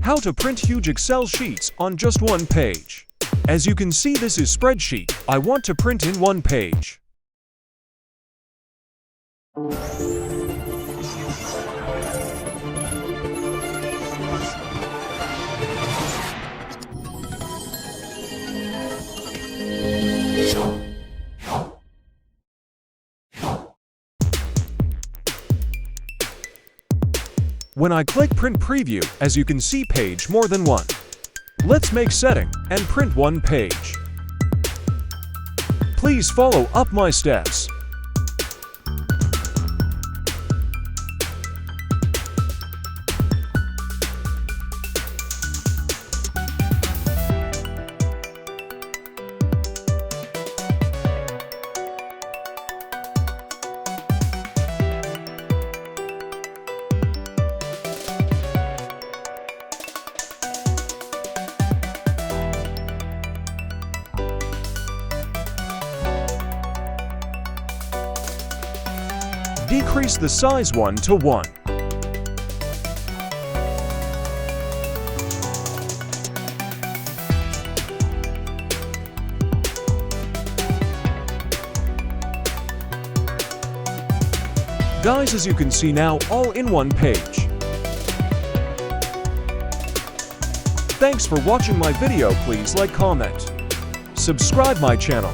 How to print huge Excel sheets on just one page. As you can see, this is spreadsheet. I want to print in one page. When I click Print Preview, as you can see, page more than one. Let's make setting and print one page. Please follow up my steps. Decrease the size 1 to 1. Guys, as you can see now, all in one page. Thanks for watching my video. Please like, comment, subscribe my channel.